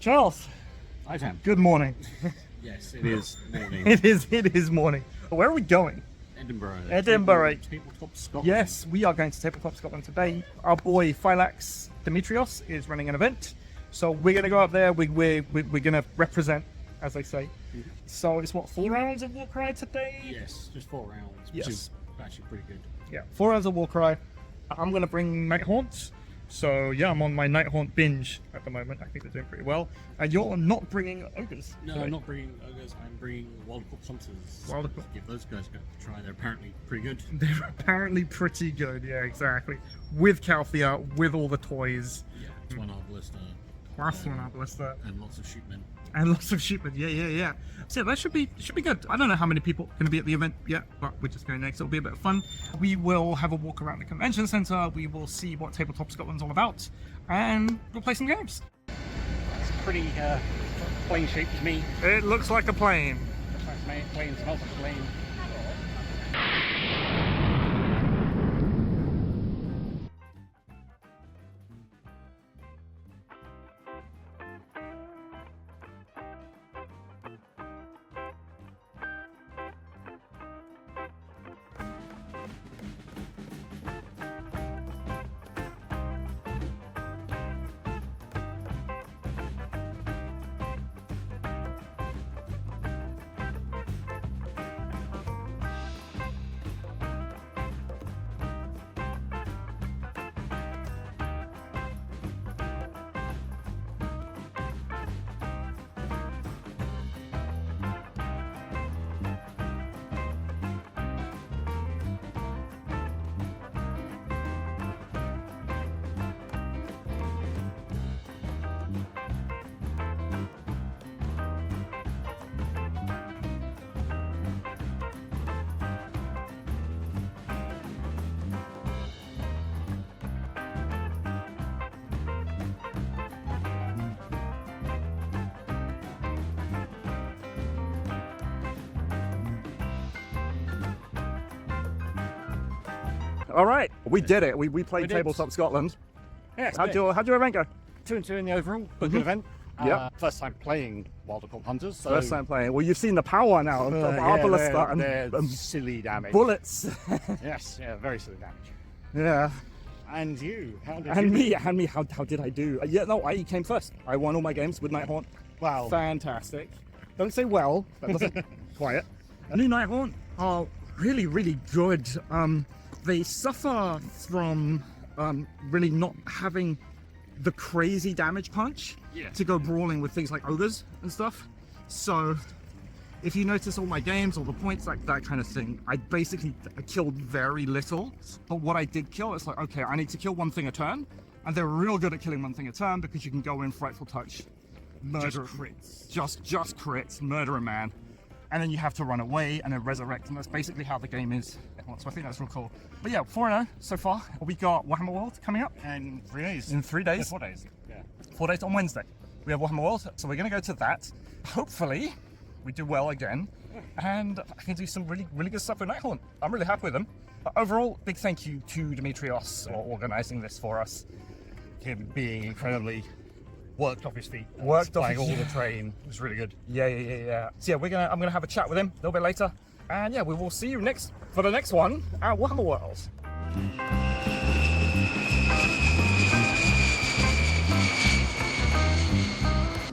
Charles, Hi, Sam. good morning. Yes, it is morning. It is morning. Where are we going? Edinburgh. Edinburgh. Tabletop Scotland. Yes, we are going to Tabletop Scotland today. Our boy Phylax Demetrios is running an event, so we're going to go up there. We're going to represent, as they say. Mm-hmm. So it's what, 4 rounds of Warcry today? Yes, just 4 rounds, Yes. which is actually pretty good. Yeah, 4 rounds of Warcry. I'm going to bring Nighthaunt. So yeah, I'm on my Nighthaunt binge at the moment. I think they're doing pretty well. And you're not bringing ogres. No, today. I'm not bringing ogres. I'm bringing Wildcop Hunters. Wildcop. Give those guys a try. They're apparently pretty good. They're apparently pretty good. Yeah, exactly. With Calthea, with all the toys. Yeah, it's one Arbalista. Plus one Arbalista. And lots of shootmen. And lots of shipment, yeah. So that should be good. I don't know how many people are going to be at the event yet, but we're just going next. It'll be a bit of fun. We will have a walk around the convention centre. We will see what Tabletop Scotland's all about, and we'll play some games. It's pretty plane shaped to me. It looks like a plane. Looks like a plane, smells like a plane. All right, we did it. We played We did. Tabletop Scotland. Yeah, How'd your event go? 2-2 in the overall. But good event. Yep. First time playing Wildcop Hunters. So First time playing. Well, you've seen the power now of Arbalista and silly damage. bullets. Yes, yeah, very silly damage. Yeah. And you, how did And you? me, how did I do? Yeah, no, I came first. I won all my games with Nighthaunt. Wow. Fantastic. Don't say well, that doesn't quiet. New Nighthaunt are really, really good. They suffer from really not having the crazy damage punch Yeah. to go brawling with things like ogres and stuff. So if you notice all my games, all the points, like that kind of thing, I basically killed very little. But what I did kill, it's like, okay, I need to kill one thing a turn. And they're real good at killing one thing a turn because you can go in Frightful Touch, murder crits. Just crits, murder a man. And then you have to run away and then resurrect, and that's basically how the game is. So I think that's real cool. But yeah, 4-0 so far. We got Warhammer World coming up And 3 days. in 3 days. 4 days. Yeah. 4 days on Wednesday. We have Warhammer World, so we're going to go to that. Hopefully, we do well again, and I can do some really, really good stuff with Nighthaunt. I'm really happy with them. But overall, big thank you to Demetrios for organising this for us. Him being incredibly worked off his feet. Worked off Playing his- all the train. It was really good. Yeah. So yeah, I'm gonna have a chat with him a little bit later, and yeah, we will see you for the next one at Warhammer World.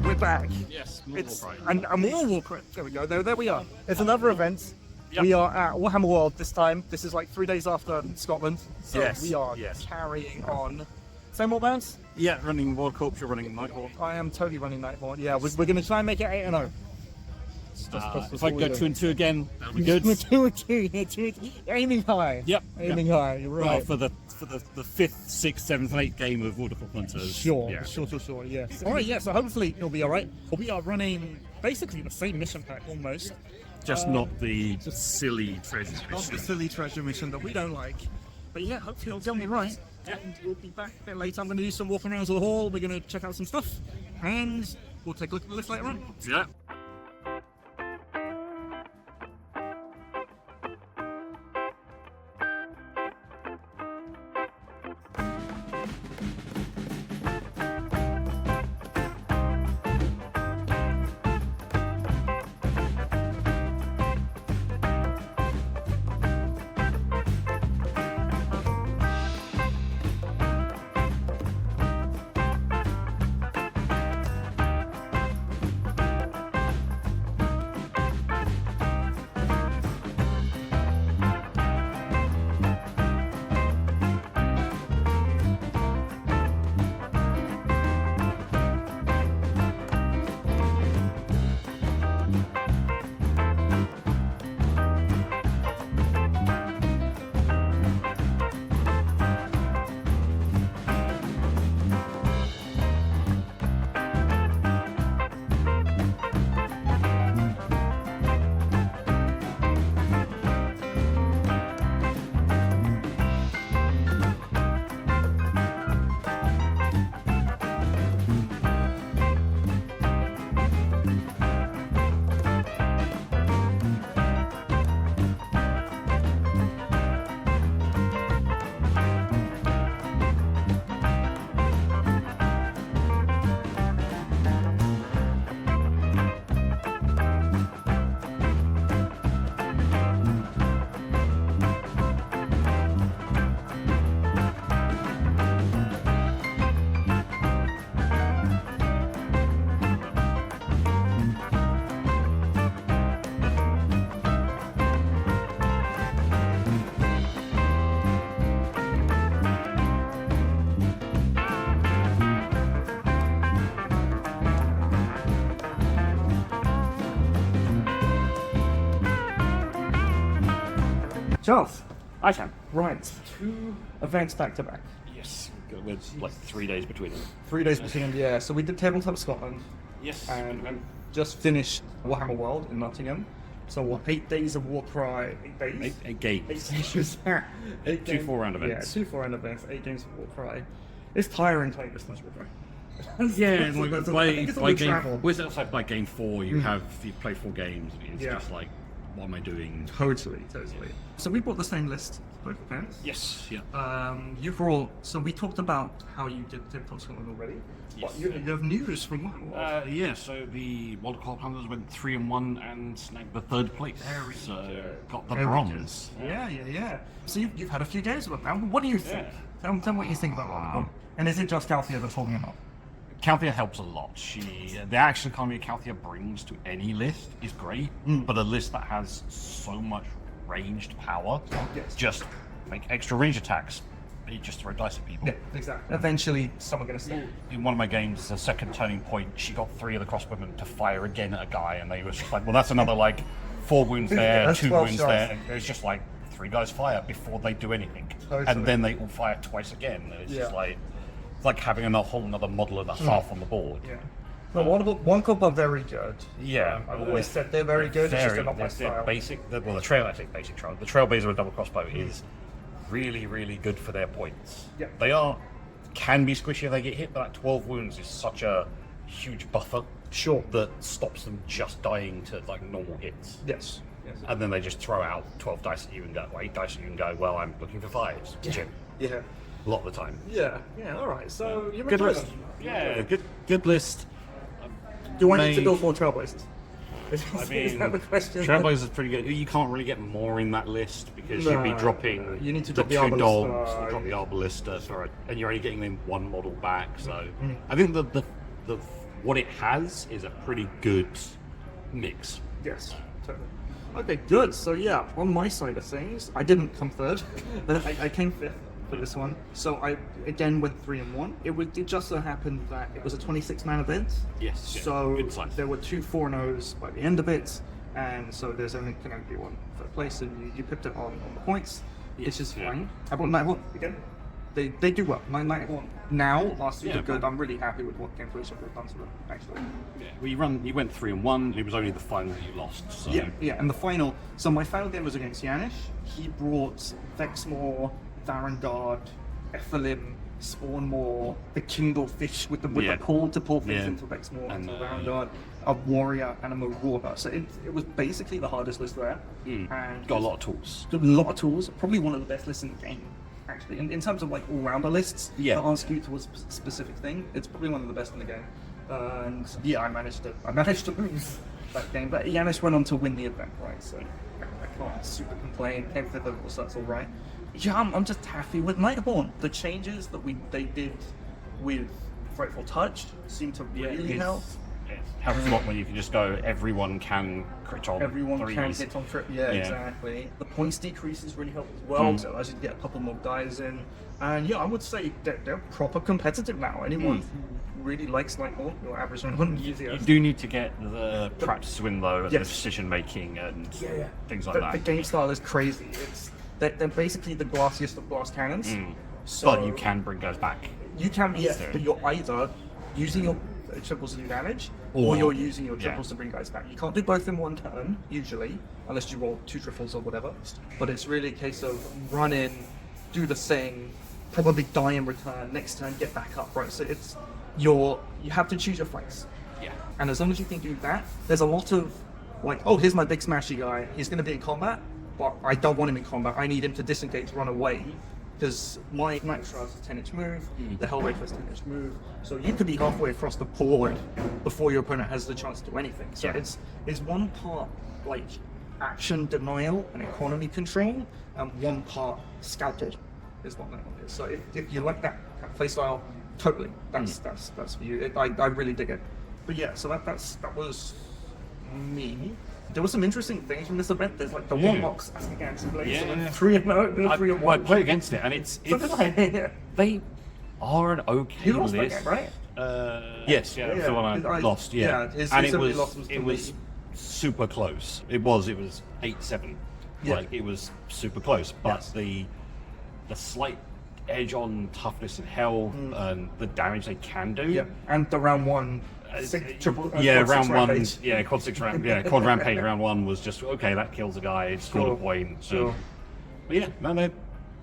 We're back. Yes. It's and more Warcry. There we go. There we are. It's another event. Yep. We are at Warhammer World this time. This is like 3 days after Scotland. So Yes, we are yes. carrying on. Same old bands? Yeah, running Wildcop, you're running Nighthawk. I am totally running Nighthaunt. Yeah, we're going to try and make it 8-0. If I could go 2-2 again, that would be good. 2-2. Aiming high. Yep. Aiming high. You're Well, right. for the 5th, 6th, 7th, and 8th game of Wildcop Hunters. Sure. Yeah. Yes. All right. Yeah. So hopefully it'll be all right. We are running basically the same mission pack almost. Just not the silly treasure Not the mission. silly treasure mission that we don't like. But yeah, hopefully it'll get me right. Yeah. And we'll be back a bit later. I'm going to do some walking around to the hall. We're going to check out some stuff. And we'll take a look at the list later on. Yeah. Charles, I can. right, 2 events back to back. Yes. With like 3 days between them. 3 days between them, yeah. So we did Tabletop Scotland, Yes. and just finished Warhammer World in Nottingham. So what, 8 days of Warcry, 8 days? Eight games. 8 sessions. 8 2 4-round events. Yeah, 2 4-round events, 8 games of Warcry. It's tiring playing this much Warcry. Yeah, It's like- by it's all the game. travel. Whereas outside by game 4, you play 4 games. And it's Yeah. just like, what am I doing? Totally. So we brought the same list, both events. Yes. Yeah. You brought, so we talked about how you did Tabletop Scotland already. Yes. But you have news from Warhammer World. Yeah, so the World Cup Hunters went 3-1 and snagged the 3rd place. So got the bronze. Yeah. So you've had a few games with them. What do you think? Yeah. Tell me what you think about Warhammer. And is it just Calthea that's holding it up? Calthea helps a lot. The action economy Calthea brings to any list is great, but a list that has so much ranged power, just make extra range attacks. You just throw dice at people. Yeah, exactly. Eventually, someone's going to stay. In one of my games, the second turning point, she got 3 of the crossbowmen to fire again at a guy, and they were just like, well, that's another like 4 wounds there, That's 2 12 wounds shots. there. It was just like 3 guys fire before they do anything, Totally. and then they all fire twice again. And it's just like it's like having a whole another model of a half on the board. Yeah. No, one club are very good. Yeah, I've always said they're very good. It's just they're not my style. The trail, I think basic trail. The trailblazer with double crossbow is really, really good for their points. Yeah. They can be squishy if they get hit, but that 12 wounds is such a huge buffer. Sure. That stops them just dying to like normal hits. Yes. And then they just throw out 12 dice at you and go, 8 dice at you and go, well, I'm looking for 5s. Yeah. A lot of the time. Yeah. All right. So you Good list. Yeah, good list. Do I need to build more trailblazers? I mean, is that the question? Trailblazers is pretty good. You can't really get more in that list because you'd be dropping you need to the drop the 2 Arbalista, dogs, drop the Arbalista, and you're only getting them 1 model back. So I think the what it has is a pretty good mix. Yes, totally. Okay, good. So yeah, on my side of things, I didn't come third. I came 5th for this one. So I again went 3-1. It just so happened that it was a 26-man event. Yes. Yeah, So good size. there were 2 4-0s by the end of it, and so there's only can only be 1 third place, and you picked it on the points, which is fine. How about Night 1 again? They do well. Night 1 now, last week did good. I'm really happy with what Game Creation have done to them, actually. Yeah, well, you went 3-1. It was only the final that you lost. So. Yeah, and the final. So my final game was against Yanish. He brought Vexmore, Varangard, Ethelyn, Spawnmore, the Kindle Fish with the pull to pull things into Vexmore, and into Varangard, a Warrior, and a Marauder. So it was basically the hardest list there. And Got a lot of tools. a lot of tools. Probably one of the best lists in the game. Actually, in terms of like all-rounder lists that aren't skewed towards a specific thing, it's probably one of the best in the game. And yeah, I managed to lose that game, but Yanis went on to win the event, right? So I can't super complain. Came fifth overall, so that's all right. Yeah, I'm just happy with Nighthorn. The changes that they did with Frightful Touch seem to really help. It helps a lot when you can just go, everyone can crit on Everyone threes. can hit on trip. Yeah, exactly. The points decreases really help as well, so as you get a couple more guys in. And yeah, I would say they're proper competitive now. Anyone who really likes Nighthorn, your average one, You do need to get the practice win though, and the Yes. decision making and things like the that. game style is crazy. They're basically the glassiest of glass cannons. So But you can bring guys back. You can, but you're either using your triples to do damage, or you're using your triples to bring guys back. You can't do both in one turn, usually, unless you roll 2 triples or whatever. But it's really a case of run in, do the thing, probably die in return, next turn get back up, right? So you have to choose your fights. Yeah. And as long as you can do that, there's a lot of, like, oh, here's my big smashy guy, he's going to be in combat, but I don't want him in combat, I need him to disengage, run away. Because my Night Shroud's a 10-inch move, the Hellraiser's a 10-inch move, so you could be halfway across the board before your opponent has the chance to do anything. So it's one part like action denial and economy control, and one part scouted is what that one is. So if you like that playstyle, totally, that's for you. I really dig it. But yeah, so that was me. There were some interesting things from this event. There's like the one box as against Blaze, 3-0, I play against it, and it's they are an okay You lost that list. game, right? Yes, that's the one I lost. Yeah, it's and simply lost it was super close. It was 8-7. Yeah. Like it was super close, but Yes. the slight edge on toughness and health and the damage they can do. Yeah, and the round one, Quad 6 rampage. quad 6 quad rampage round 1 was just okay. That kills a guy. It's scored a point. Sure. But yeah, no,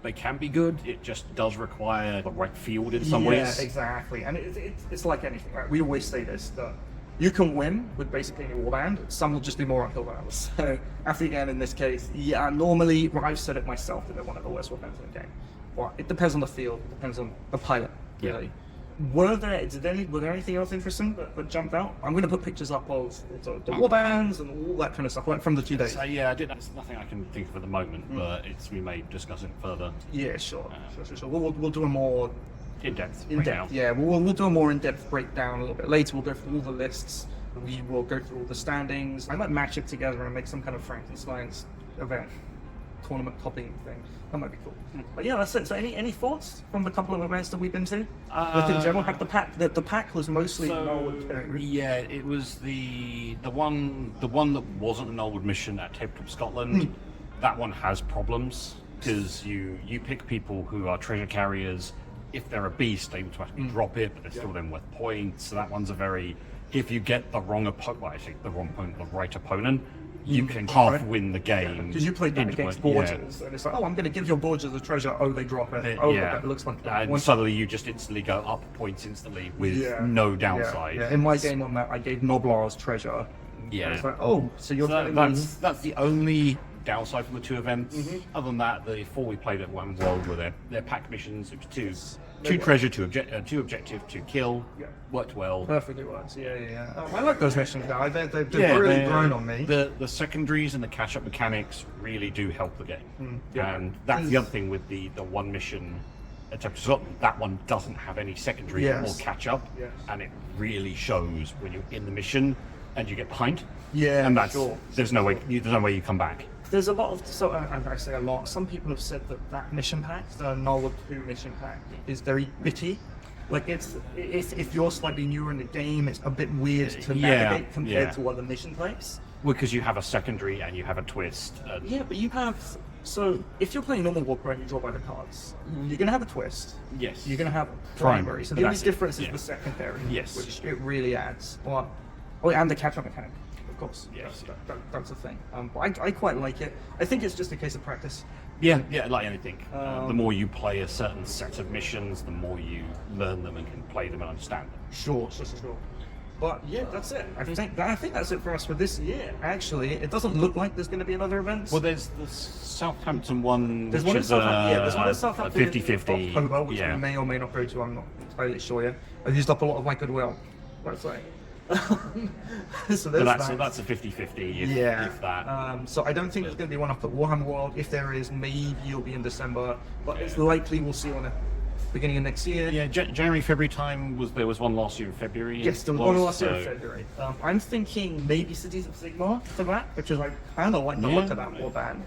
they can be good. It just does require the right field in some ways. Yeah, exactly. And it's like anything, right? We always say this, that you can win with basically any warband. Some will just be more uphill than others. So, after again, in this case, yeah, normally, well, I've said it myself, that they're one of the worst warbands in the game. Well, it depends on the field, it depends on the pilot, really. Were there anything else interesting that jumped out? I'm going to put pictures up of the warbands and all that kind of stuff, like from the 2 days. So yeah, there's nothing I can think of at the moment, but we may discuss it further. Yeah, sure. We'll do a more In-depth. yeah, we'll do a more in-depth breakdown a little bit later. We'll go through all the lists. We will go through all the standings. I might match it together and make some kind of Frankenstein's event, tournament copying thing. That might be cool. But yeah, that's it. So any thoughts from the couple of events that we've been to? But in general, the pack was mostly Norwood territory. Yeah, it was the one that wasn't a Norwood mission at Tabletop Scotland. That one has problems because you pick people who are treasure carriers. If they're a beast, they automatically drop it, but they're still then worth points. So that one's a very, if you get the wrong opponent, well, actually the wrong opponent, the right opponent, you can half win the game. Because you played that against Borges, and it's like, oh, I'm going to give your Borges a treasure. Oh, they drop it. That looks like that. And suddenly you just instantly go up points instantly with no downside. Yeah. In my game on that, I gave Noblar's treasure. Yeah. It's like, oh, so you're telling me... That's the only downside from the 2 events. Other than that, the 4 we played at Warhammer World were their pack missions. It was two treasure, two objective, 2 kill. Yeah. Worked well. Perfectly works. Yeah. I like those missions now. They've really grown on me. The secondaries and the catch-up mechanics really do help the game. And that's the other thing with the one mission at Tabletop Scotland. That one doesn't have any secondary or catch-up, and it really shows when you're in the mission and you get behind. Yeah, and that's there's no way you come back. There's a lot of, I say a lot, some people have said that mission pack, the Norwood 2 mission pack, is very bitty. Like if you're slightly newer in the game, it's a bit weird to navigate compared to other mission types. Well, because you have a secondary and you have a twist. Yeah, but you have, so if you're playing normal Warcry and you draw by the cards, you're going to have a twist. Yes. You're going to have primary. So the only difference is the secondary. Yes. Which it really adds. And the catch-up mechanic. Of course, yes, that's the thing. But I quite like it. I think it's just a case of practice. Yeah, like anything. The more you play a certain set of missions, the more you learn them and can play them and understand them. Sure. But yeah, that's it. I think that's it for us for this year. Actually, it doesn't look like there's going to be another event. Well, there's the Southampton one. There's one in Southampton. There's one in Southampton. 50-50. October, which I may or may not go to. I'm not entirely sure yet. I've used up a lot of my goodwill. Let's say. So that's a 50-50 if that. So I don't think there's going to be one up at Warhammer World. If there is, maybe it'll be in December, but it's likely we'll see one at beginning of next year. Yeah, January, February time there was one last year in February. Yes, there was one last year in February. I'm thinking maybe Cities of Sigmar for that, because I kind of like the look of that warband.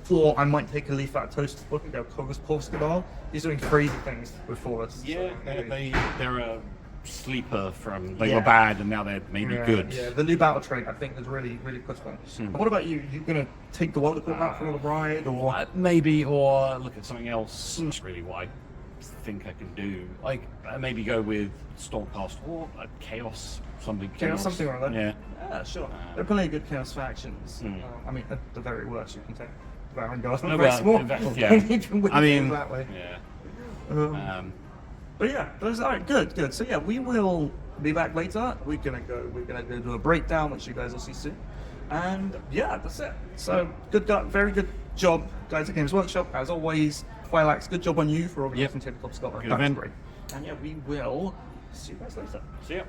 Or I might take a leaf out of Toast's book and go Kogus Porskadal. He's doing crazy things with Forest. Yeah, they're a sleeper from they were bad and now they're maybe good. Yeah, the new battle trait I think is really pushed them. What about you? You gonna take the Wonder Corp out for the bride, or maybe, or look at something else? That's really what I think I can do. Like maybe go with Stormcast or Chaos something. Chaos something like that. Yeah, sure. There are plenty of good Chaos factions. I mean, at the very worst, you can take Baron Guard. No, very small. You can win that way. Yeah. But yeah, that's all right. Good. So yeah, we will be back later. We're gonna go do a breakdown, which you guys will see soon. And yeah, that's it. So very good job, guys at Games Workshop, as always. Twilax, good job on you for organizing Tabletop Scotland. That's great. And yeah, we will see you guys later. See ya.